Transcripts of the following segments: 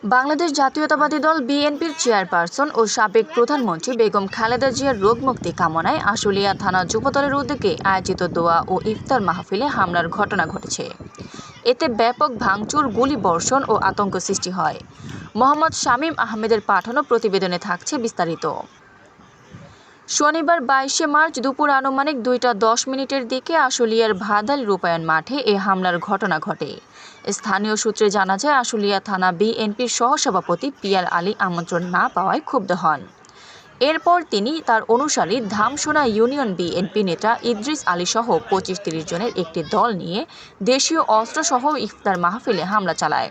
বাংলাদেশ জাতীয়তাবাদী দল বিএনপির চেয়ারপারসন ও সাবেক প্রধানমন্ত্রী বেগম খালেদা জিয়ার রোগমুক্তি কামনায় আশুলিয়া থানা যুবদলের উদ্যোগে আয়োজিত দোয়া ও ইফতার মাহফিলে হামলার ঘটনা ঘটেছে। এতে ব্যাপক ভাঙচুর, গুলিবর্ষণ ও আতঙ্ক সৃষ্টি হয়। মোহাম্মদ শামীম আহমেদের পাঠানো প্রতিবেদনে থাকছে বিস্তারিত। শনিবার 22শে মার্চ দুপুর আনুমানিক 2টা 10 মিনিটের দিকে আশুলিয়ার ভাদাল রূপায়ণ মাঠে এ হামলার ঘটনা ঘটে। স্থানীয় সূত্রে জানা যায়, আশুলিয়া থানা বিএনপির সহসভাপতি পিয়ার আলী আমন্ত্রণ না পাওয়ায় ক্ষুব্ধ হন। এরপর তিনি তার অনুসারী ধামসোনা ইউনিয়ন বিএনপি নেতা ইদ্রিস আলী সহ 25-30 জনের একটি দল নিয়ে দেশীয় অস্ত্রসহ ইফতার মাহফিলে হামলা চালায়।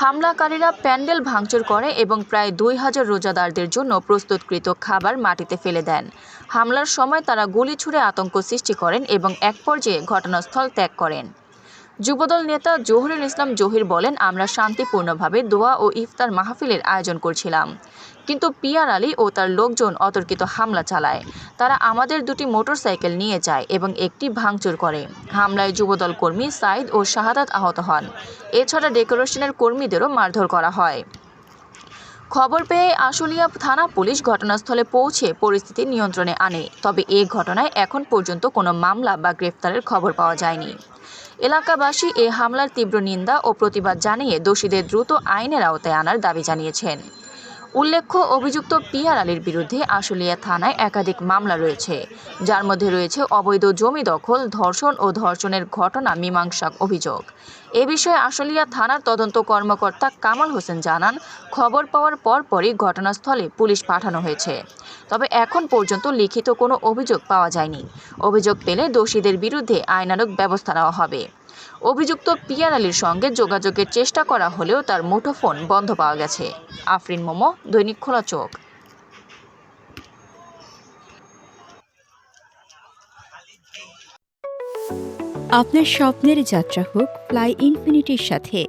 হামলাকারীরা প্যান্ডেল ভাঙচুর করে এবং প্রায় 2000 রোজাদারদের জন্য প্রস্তুতকৃত খাবার মাটিতে ফেলে দেন। হামলার সময় তারা গুলি ছুড়ে আতঙ্ক সৃষ্টি করেন এবং এক পর্যায়ে ঘটনাস্থল ত্যাগ করেন। যুবদল নেতা জহিরুল ইসলাম জহির বলেন, আমরা শান্তিপূর্ণভাবে দোয়া ও ইফতার মাহফিলের আয়োজন করছিলাম, কিন্তু পিয়ার আলী ও তার লোকজন অতর্কিত হামলা চালায়। তারা আমাদের 2টি মোটরসাইকেল নিয়ে যায় এবং একটি ভাঙচুর করে। হামলায় যুবদল কর্মী সাইদ ও শাহাদাত আহত হন। এছাড়া ডেকোরেশনের কর্মীদেরও মারধর করা হয়। খবর পেয়ে আশুলিয়া থানা পুলিশ ঘটনাস্থলে পৌঁছে পরিস্থিতি নিয়ন্ত্রণে আনে। তবে এ ঘটনায় এখন পর্যন্ত কোনো মামলা বা গ্রেফতারের খবর পাওয়া যায়নি। এলাকাবাসী এ হামলার তীব্র নিন্দা ও প্রতিবাদ জানিয়ে দোষীদের দ্রুত আইনের আওতায় আনার দাবি জানিয়েছেন। উল্লেখ্য, অভিযুক্ত পিয়ার আলীর বিরুদ্ধে আশুলিয়া থানায় একাধিক মামলা রয়েছে, যার মধ্যে রয়েছে অবৈধ জমি দখল, ধর্ষণ ও ধর্ষণের ঘটনা মীমাংসা অভিযোগ। এ বিষয়ে আশুলিয়া থানার তদন্ত কর্মকর্তা কামাল হোসেন জানান, খবর পাওয়ার পরপরই ঘটনাস্থলে পুলিশ পাঠানো হয়েছে। তবে এখন পর্যন্ত লিখিত কোনো অভিযোগ পাওয়া যায়নি। অভিযোগ পেলে দোষীদের বিরুদ্ধে আইনানুগ ব্যবস্থা নেওয়া হবে। অভিযুক্ত পিয়ার আলীর সঙ্গে যোগাযোগের চেষ্টা করা হলেও তার মুঠোফোন বন্ধ পাওয়া গেছে। আফরিন মোমো, দৈনিক খোলা চোখ। আপনার স্বপ্নের যাত্রা হোক ফ্লাই ইনফিনিটির সাথে।